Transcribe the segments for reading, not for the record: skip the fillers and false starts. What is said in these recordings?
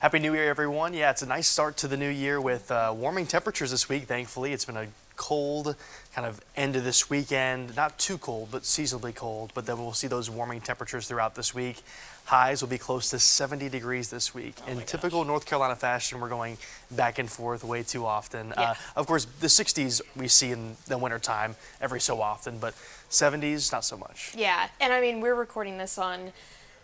Happy New Year, everyone. Yeah, it's a nice start to the new year with warming temperatures this week, thankfully. It's been a cold kind of end of this weekend. Not too cold, but seasonably cold. But then we'll see those warming temperatures throughout this week. Highs will be close to 70 degrees this week. In typical North Carolina fashion, we're going back and forth way too often. Yeah. Of course, the 60s we see in the wintertime every so often, but 70s, not so much. Yeah, and I mean, we're recording this on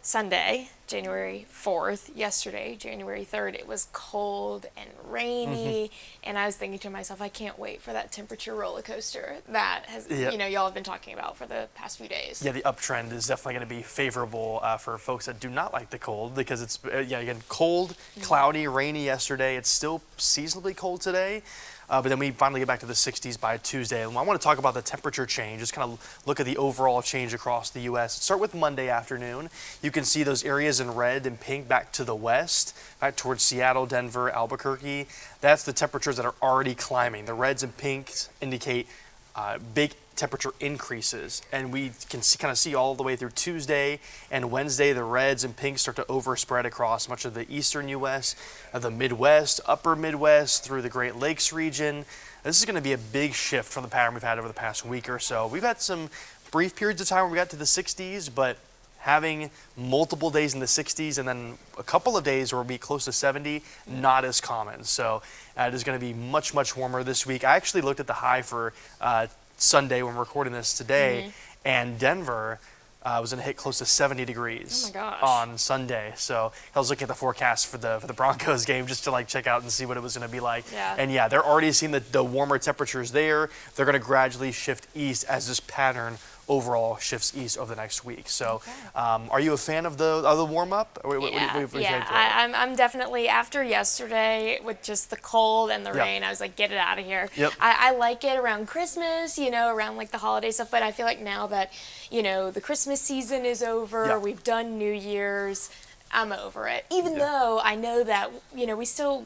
Sunday, January 4th. Yesterday, January 3rd, it was cold and rainy, and I was thinking to myself, I can't wait for that temperature roller coaster that has, y'all have been talking about for the past few days. Yeah, the uptrend is definitely going to be favorable for folks that do not like the cold because it's, again, cold, cloudy, rainy yesterday. It's still seasonably cold today. But then we finally get back to the 60s by Tuesday. And I want to talk about the temperature change, just kind of look at the overall change across the U.S. Start with Monday afternoon. You can see those areas in red and pink back to the west, back towards Seattle, Denver, Albuquerque. That's the temperatures that are already climbing. The reds and pinks indicate big temperature increases, and we can kind of see all the way through Tuesday and Wednesday the reds and pinks start to overspread across much of the eastern U.S., the Midwest, upper Midwest, through the Great Lakes region. This is going to be a big shift from the pattern we've had over the past week or so. We've had some brief periods of time where we got to the 60s, but having multiple days in the 60s and then a couple of days where we'll be close to 70, not as common. So it is going to be much, much warmer this week. I actually looked at the high for Sunday when we're recording this today, and Denver was going to hit close to 70 degrees on Sunday. So I was looking at the forecast for the Broncos game just to like check out and see what it was going to be like. And yeah, they're already seeing the warmer temperatures there. They're going to gradually shift east as this pattern overall shifts east over the next week. So are you a fan of the warm-up? I'm definitely, after yesterday with just the cold and the rain, I was like, get it out of here. I like it around Christmas, around like the holiday stuff, but I feel like now that, the Christmas season is over, we've done New Year's, I'm over it. Even though I know that,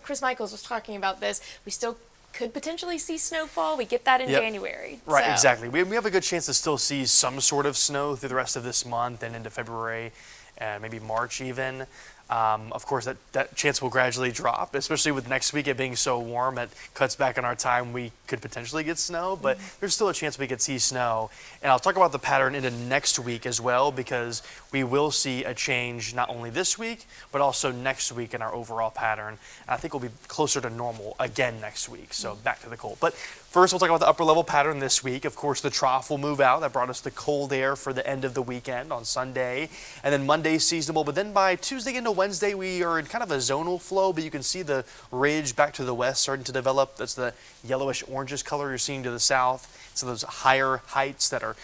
Chris Michaels was talking about this, we still could potentially see snowfall. We get that in January. Right, exactly. We have a good chance to still see some sort of snow through the rest of this month and into February and maybe March even. Of course, that chance will gradually drop, especially with next week it being so warm. It cuts back on our time we could potentially get snow, but there's still a chance we could see snow. And I'll talk about the pattern into next week as well, because we will see a change not only this week, but also next week in our overall pattern. And I think we'll be closer to normal again next week, so back to the cold. But first, we'll talk about the upper level pattern this week. Of course, the trough will move out. That brought us the cold air for the end of the weekend on Sunday. And then Monday, seasonable. But then by Tuesday into Wednesday, we are in kind of a zonal flow, but you can see the ridge back to the west starting to develop. That's the yellowish orangish color you're seeing to the south. So those higher heights that are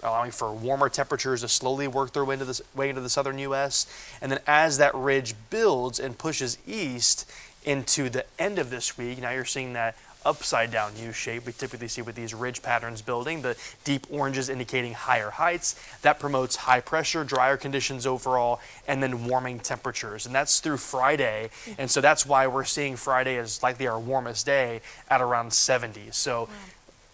allowing for warmer temperatures to slowly work their way into the southern U.S. And then as that ridge builds and pushes east into the end of this week, now you're seeing that upside down U shape we typically see with these ridge patterns building, the deep oranges indicating higher heights. That promotes high pressure, drier conditions overall, and then warming temperatures. And that's through Friday. And so that's why we're seeing Friday as likely our warmest day at around 70. So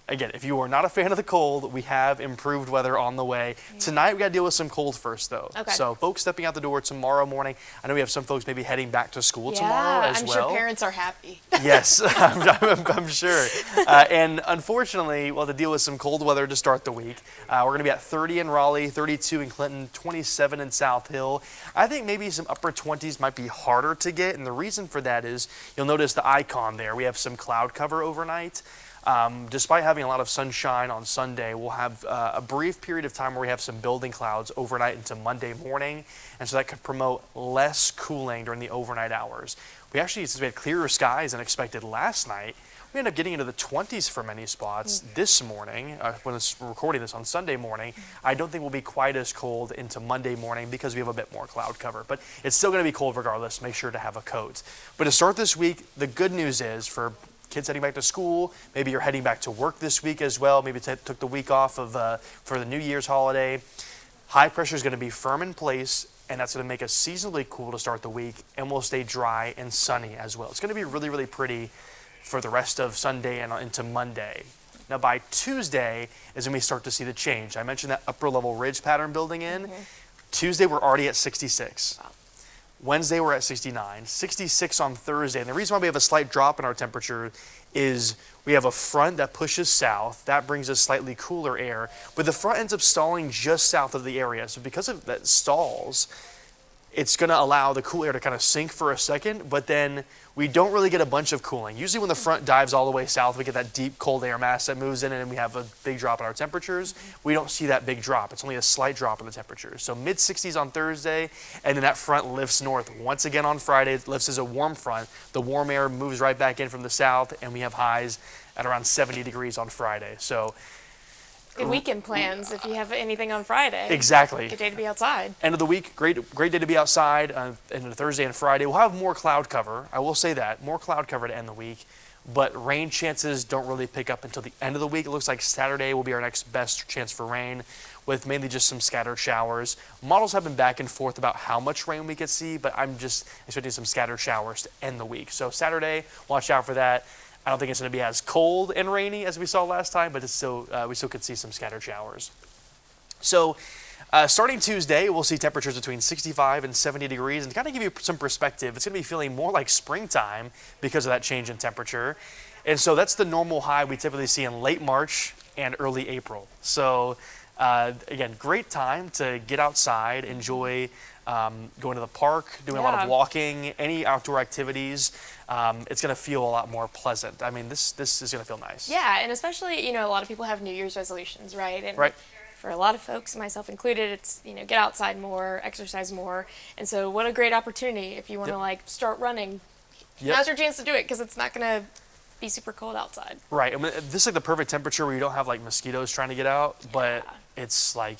again, if you are not a fan of the cold, we have improved weather on the way. Tonight, we got to deal with some cold first, though. So folks stepping out the door tomorrow morning. I know we have some folks maybe heading back to school tomorrow as well. I'm sure parents are happy. Yes, I'm sure. And unfortunately, we'll have to deal with some cold weather to start the week. We're going to be at 30 in Raleigh, 32 in Clinton, 27 in South Hill. I think maybe some upper 20s might be harder to get, and the reason for that is you'll notice the icon there. We have some cloud cover overnight. Despite having a lot of sunshine on Sunday, we'll have a brief period of time where we have some building clouds overnight into Monday morning, and so that could promote less cooling during the overnight hours. We actually, since we had clearer skies than expected last night, we ended up getting into the 20s for many spots this morning. When we're recording this on Sunday morning, I don't think we'll be quite as cold into Monday morning because we have a bit more cloud cover. But it's still going to be cold regardless. Make sure to have a coat. But to start this week, the good news is for kids heading back to school, maybe you're heading back to work this week as well, maybe took the week off for the New Year's holiday. High pressure is going to be firm in place, and that's going to make us seasonably cool to start the week, and we'll stay dry and sunny as well. It's going to be really, really pretty for the rest of Sunday and into Monday. Now by Tuesday is when we start to see the change. I mentioned that upper level ridge pattern building in. Tuesday we're already at 66. Wednesday we're at 69, 66 on Thursday. And the reason why we have a slight drop in our temperature is we have a front that pushes south. That brings us slightly cooler air, but the front ends up stalling just south of the area. So because of that stalls, it's going to allow the cool air to kind of sink for a second, but then we don't really get a bunch of cooling. Usually when the front dives all the way south, we get that deep cold air mass that moves in and we have a big drop in our temperatures. We don't see that big drop. It's only a slight drop in the temperatures. So mid 60s on Thursday, and then that front lifts north once again on Friday. It lifts as a warm front. The warm air moves right back in from the south, and we have highs at around 70 degrees on Friday. So good weekend plans if you have anything on Friday. Exactly. Good day to be outside. End of the week, great day to be outside. And Thursday and Friday, we'll have more cloud cover. I will say that, more cloud cover to end the week. But rain chances don't really pick up until the end of the week. It looks like Saturday will be our next best chance for rain, with mainly just some scattered showers. Models have been back and forth about how much rain we could see, but I'm just expecting some scattered showers to end the week. So Saturday, watch out for that. I don't think it's going to be as cold and rainy as we saw last time, but it's still we still could see some scattered showers. So starting Tuesday, we'll see temperatures between 65 and 70 degrees. And to kind of give you some perspective, it's going to be feeling more like springtime because of that change in temperature. And so that's the normal high we typically see in late March and early April. So again, great time to get outside, enjoy going to the park, doing a lot of walking, any outdoor activities. It's going to feel a lot more pleasant. I mean, this is going to feel nice. Yeah, and especially, a lot of people have New Year's resolutions, right? And right. For a lot of folks, myself included, it's, get outside more, exercise more. And so what a great opportunity if you want to start running. Now's your chance to do it because it's not going to be super cold outside. Right. I mean, this is like the perfect temperature where you don't have like mosquitoes trying to get out, but it's like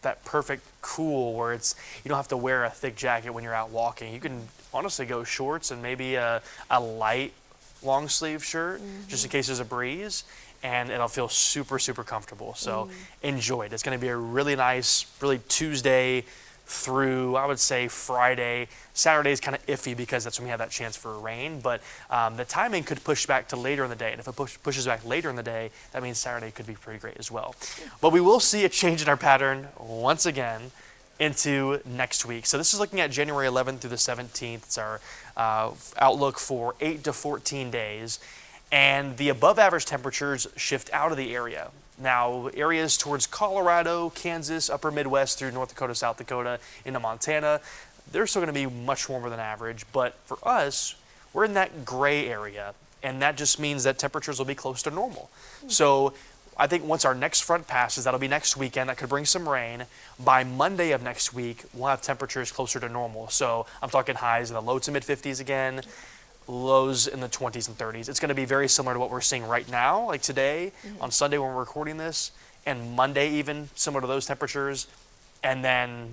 that perfect cool where you don't have to wear a thick jacket when you're out walking. You can honestly go shorts and maybe a light long sleeve shirt just in case there's a breeze, and it'll feel super, super comfortable. So enjoy it. It's going to be a really nice, really Tuesday through, I would say, Friday. Saturday is kind of iffy because that's when we have that chance for rain, but the timing could push back to later in the day. And if it pushes back later in the day, that means Saturday could be pretty great as well. But we will see a change in our pattern once again into next week. So this is looking at January 11th through the 17th. It's our outlook for 8 to 14 days. And the above average temperatures shift out of the area. Now, areas towards Colorado, Kansas, upper Midwest through North Dakota, South Dakota, into Montana, they're still going to be much warmer than average. But for us, we're in that gray area, and that just means that temperatures will be close to normal. So I think once our next front passes, that'll be next weekend, that could bring some rain. By Monday of next week, we'll have temperatures closer to normal. So I'm talking highs in the low to mid 50s again, lows in the 20s and 30s. It's going to be very similar to what we're seeing right now, like today, on Sunday when we're recording this, and Monday even, similar to those temperatures, and then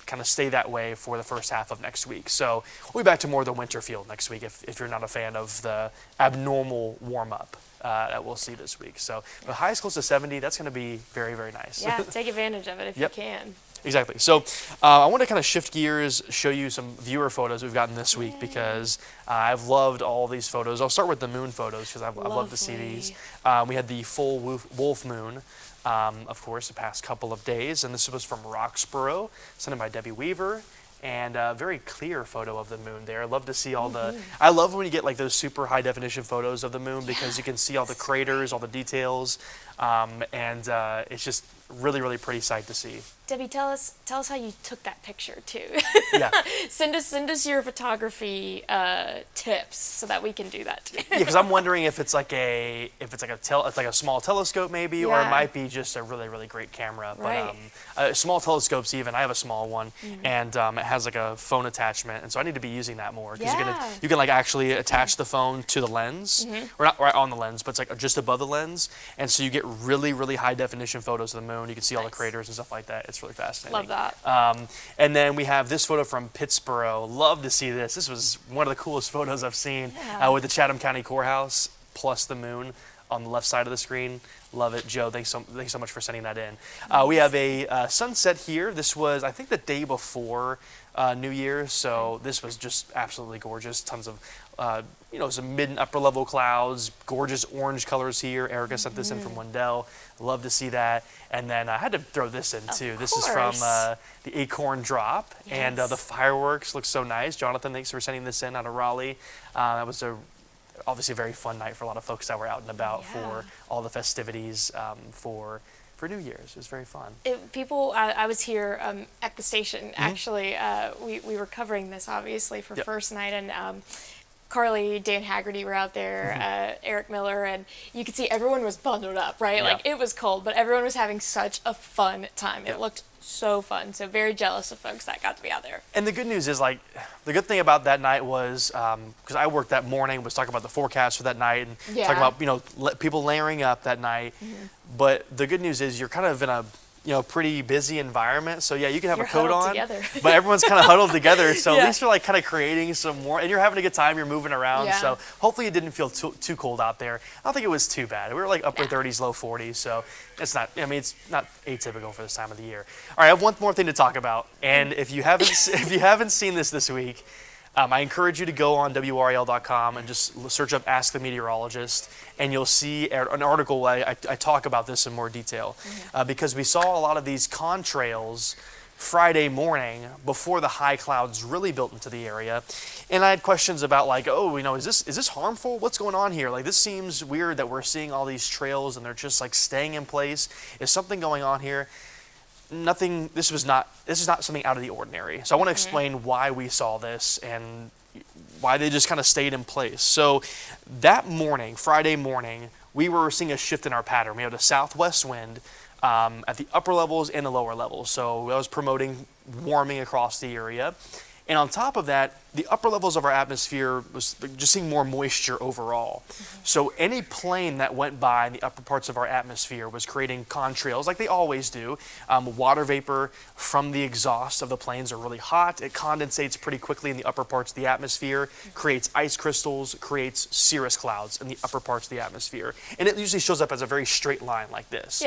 kind of stay that way for the first half of next week. So we'll be back to more of the winter feel next week if you're not a fan of the abnormal warm-up that we'll see this week. So the highest close to 70, that's going to be very, very nice. Yeah, take advantage of it if you can. Exactly. So I want to kind of shift gears, show you some viewer photos we've gotten this week because I've loved all these photos. I'll start with the moon photos because I've loved to see these. We had the full wolf moon, of course, the past couple of days, and this was from Roxborough, sent in by Debbie Weaver. And a very clear photo of the moon there. I love to see all the, I love when you get like those super high definition photos of the moon because you can see all the craters, all the details, and it's just really, really pretty sight to see. Debbie, tell us how you took that picture too. Yeah. send us your photography tips so that we can do that too. Yeah, because I'm wondering if it's like a small telescope maybe, or it might be just a really, really great camera. Right. But small telescopes even, I have a small one, and it has like a phone attachment, and so I need to be using that more because you can like actually attach the phone to the lens, or not right on the lens, but it's like just above the lens, and so you get really, really high definition photos of the moon. You can see all the craters and stuff like that. It's really fascinating. Love that. And then we have this photo from Pittsboro. Love to see this. This was one of the coolest photos I've seen with the Chatham County Courthouse plus the moon on the left side of the screen. Love it, Joe. Thanks so much for sending that in. We have a sunset here. This was, I think, the day before New Year's, so this was just absolutely gorgeous. Tons of, some mid and upper level clouds, gorgeous orange colors here. Erica sent this in from Wendell. Love to see that. And then I had to throw this in too. This is from the Acorn Drop, and the fireworks look so nice. Jonathan, thanks for sending this in out of Raleigh. That was obviously a very fun night for a lot of folks that were out and about for all the festivities for New Year's. It was very fun. I was here at the station, actually. We were covering this, obviously, for first night, and Carly, Dan Haggerty were out there, Eric Miller, and you could see everyone was bundled up, right? Like, it was cold, but everyone was having such a fun time. It looked so fun. So very jealous of folks that got to be out there. And the good news is, like, the good thing about that night was, because I worked that morning, was talking about the forecast for that night and talking about, people layering up that night. But the good news is you're kind of in a, pretty busy environment. So yeah, you can have a coat on, but everyone's kind of huddled together. So at least you're like kind of creating some more, and you're having a good time. You're moving around. So hopefully it didn't feel too cold out there. I don't think it was too bad. We were like upper 30s, low 40s. So it's not, it's not atypical for this time of the year. All right, I have one more thing to talk about. And if you haven't, seen this week, I encourage you to go on WRAL.com and just search up Ask the Meteorologist, and you'll see an article. I talk about this in more detail because we saw a lot of these contrails Friday morning before the high clouds really built into the area. And I had questions about, like, is this harmful? What's going on here? Like, this seems weird that we're seeing all these trails and they're just like staying in place. Is something going on here? Nothing. This is not something out of the ordinary. So I want to explain why we saw this and why they just kind of stayed in place. So that morning, Friday morning, we were seeing a shift in our pattern. We had a southwest wind at the upper levels and the lower levels. So I was promoting warming across the area. And on top of that, the upper levels of our atmosphere was just seeing more moisture overall. So any plane that went by in the upper parts of our atmosphere was creating contrails, like they always do. Water vapor from the exhaust of the planes are really hot. It condensates pretty quickly in the upper parts of the atmosphere, creates ice crystals, creates cirrus clouds in the upper parts of the atmosphere. And it usually shows up as a very straight line like this.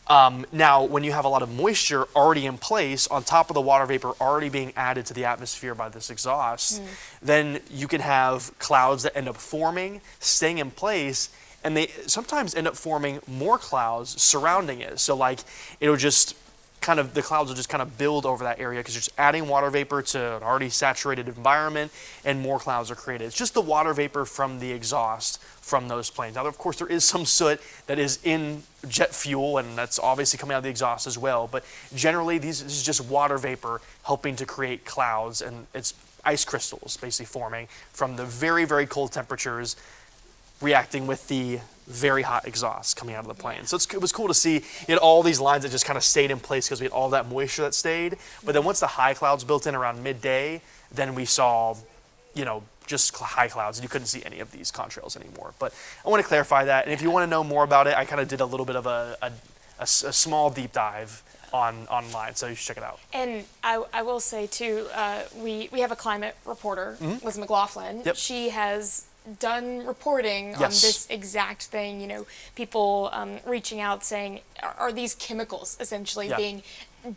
Now, when you have a lot of moisture already in place, on top of the water vapor already being added to the atmosphere by this exhaust, then you can have clouds that end up forming, staying in place, and they sometimes end up forming more clouds surrounding it. So, like, it'll just the clouds will just kind of build over that area because you're just adding water vapor to an already saturated environment, and more clouds are created. It's just the water vapor from the exhaust from those planes. Now, of course, there is some soot that is in jet fuel, and that's obviously coming out of the exhaust as well. But generally, this is just water vapor helping to create clouds, and it's ice crystals basically forming from the very, very cold temperatures reacting with the very hot exhaust coming out of the plane. So it was cool to see all these lines that just kind of stayed in place because we had all that moisture that stayed. But then once the high clouds built in around midday, then we saw, just high clouds, and you couldn't see any of these contrails anymore. But I want to clarify that. And if you want to know more about it, I kind of did a little bit of a small deep dive online, so you should check it out. And I will say too, we have a climate reporter, Liz McLaughlin. She has done reporting on this exact thing, people reaching out saying, are these chemicals essentially being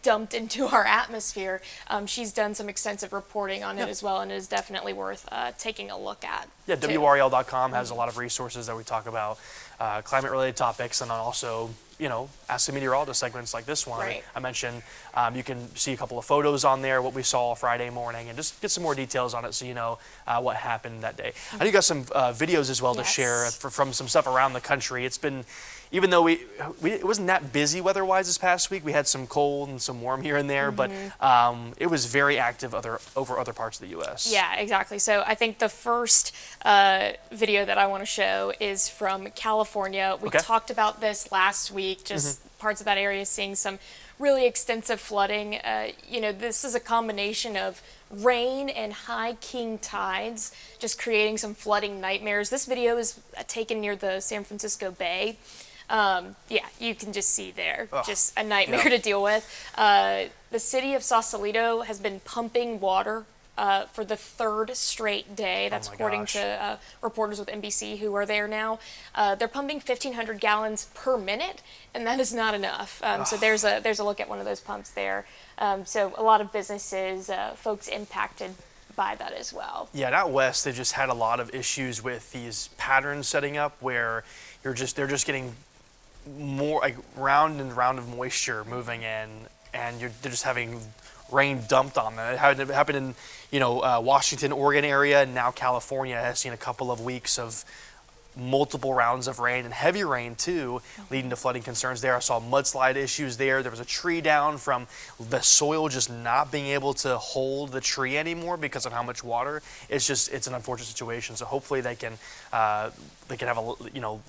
dumped into our atmosphere? She's done some extensive reporting on it as well, and it is definitely worth taking a look at. Yeah, WRAL.com has a lot of resources that we talk about climate-related topics, and then also Ask the Meteorologist segments like this one I mentioned. You can see a couple of photos on there, what we saw Friday morning, and just get some more details on it so you know what happened that day. I know you got some videos as well to share from some stuff around the country. It's been, even though it wasn't that busy weather-wise this past week, we had some cold and some warm here and there, but it was very active over other parts of the U.S. Yeah, exactly. So I think the first video that I want to show is from California. We talked about this last week, just parts of that area seeing some really extensive flooding. This is a combination of rain and high king tides, just creating some flooding nightmares. This video is taken near the San Francisco Bay. You can just see there, just a nightmare to deal with. The city of Sausalito has been pumping water for the third straight day. That's according to reporters with NBC who are there now. They're pumping 1,500 gallons per minute, and that is not enough. So there's a look at one of those pumps there. So a lot of businesses, folks impacted by that as well. Yeah, and out west, they've just had a lot of issues with these patterns setting up where they're just getting more like round and round of moisture moving in, and they're just having rain dumped on them. It happened in Washington, Oregon area, and now California has seen a couple of weeks of multiple rounds of rain and heavy rain too, leading to flooding concerns there. I saw mudslide issues there. There was a tree down from the soil just not being able to hold the tree anymore because of how much water. It's an unfortunate situation. So hopefully they can have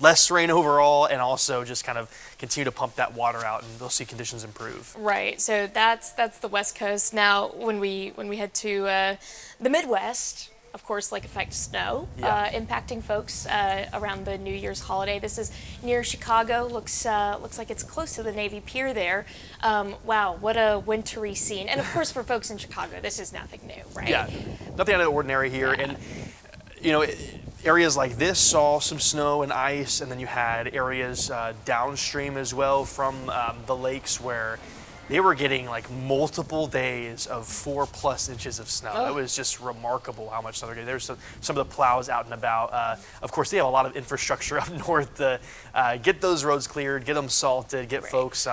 less rain overall, and also just kind of continue to pump that water out, and they'll see conditions improve. Right. So that's the West Coast. Now when we head to the Midwest, of course, lake effect snow impacting folks around the New Year's holiday. This is near Chicago. Looks like it's close to the Navy Pier there. Wow, what a wintry scene! And of course, for folks in Chicago, this is nothing new, right? Yeah, nothing out of the ordinary here. And areas like this saw some snow and ice, and then you had areas downstream as well from the lakes where they were getting like multiple days of 4+ inches of snow. It was just remarkable how much snow they're getting. There's some of the plows out and about. Of course, they have a lot of infrastructure up north to get those roads cleared, get them salted, get folks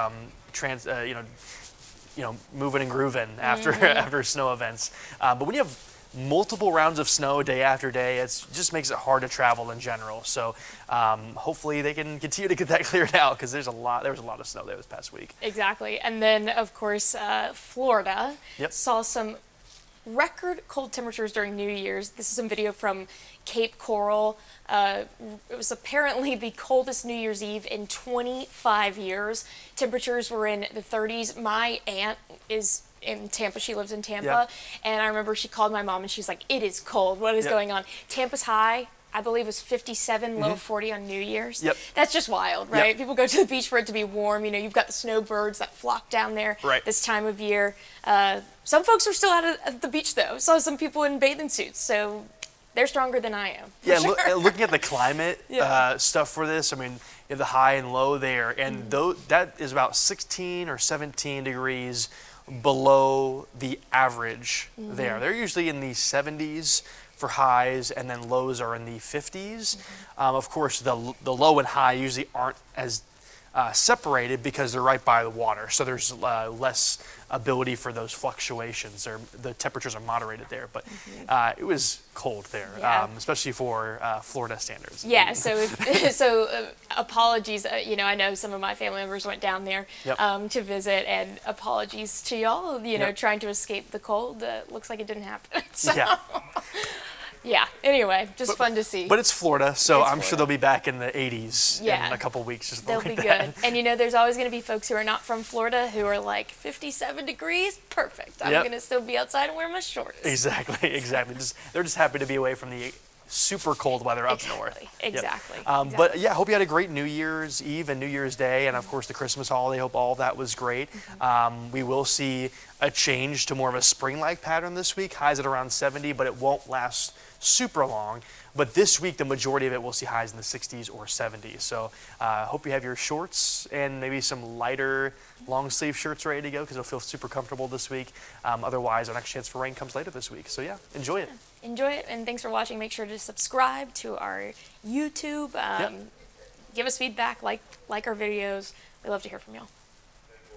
moving and grooving after snow events. But when you have multiple rounds of snow day after day, it just makes it hard to travel in general. So hopefully they can continue to get that cleared out, because there was a lot of snow there this past week. Exactly. And then of course Florida saw some record cold temperatures during New Year's. This is some video from Cape Coral. It was apparently the coldest New Year's Eve in 25 years. Temperatures were in the 30s. My aunt is in Tampa. She lives in Tampa. And I remember she called my mom and she's like, "It is cold. What is going on?" Tampa's high, I believe, was 57, low 40 on New Year's. That's just wild, right? People go to the beach for it to be warm. You've got the snowbirds that flock down there this time of year. Some folks are still out at the beach, though. Saw some people in bathing suits, so they're stronger than I am. Looking at the climate stuff for this, I mean, you have the high and low there, and that is about 16 or 17 degrees below the average there. They're usually in the 70s for highs, and then lows are in the 50s. Of course, the low and high usually aren't as separated because they're right by the water, so there's less ability for those fluctuations, or the temperatures are moderated there. But it was cold there, especially for Florida standards. Yeah, so apologies. I know some of my family members went down there to visit, and apologies to y'all. Trying to escape the cold. Looks like it didn't happen. So. Yeah, anyway, just fun to see. But it's Florida, so I'm sure they'll be back in the 80s in a couple weeks. Just they'll be good. And there's always going to be folks who are not from Florida who are like 57 degrees, perfect. I'm going to still be outside and wear my shorts. Exactly. They're just happy to be away from the super cold weather up north. Exactly. But yeah, I hope you had a great New Year's Eve and New Year's Day, and of course the Christmas holiday. Hope all of that was great. We will see a change to more of a spring-like pattern this week. Highs at around 70, but it won't last super long. But this week, the majority of it will see highs in the 60s or 70s. So hope you have your shorts and maybe some lighter long sleeve shirts ready to go, because it'll feel super comfortable this week. Otherwise, our next chance for rain comes later this week. So yeah, enjoy it. Enjoy it, and thanks for watching. Make sure to subscribe to our YouTube. Give us feedback, like our videos. We love to hear from y'all.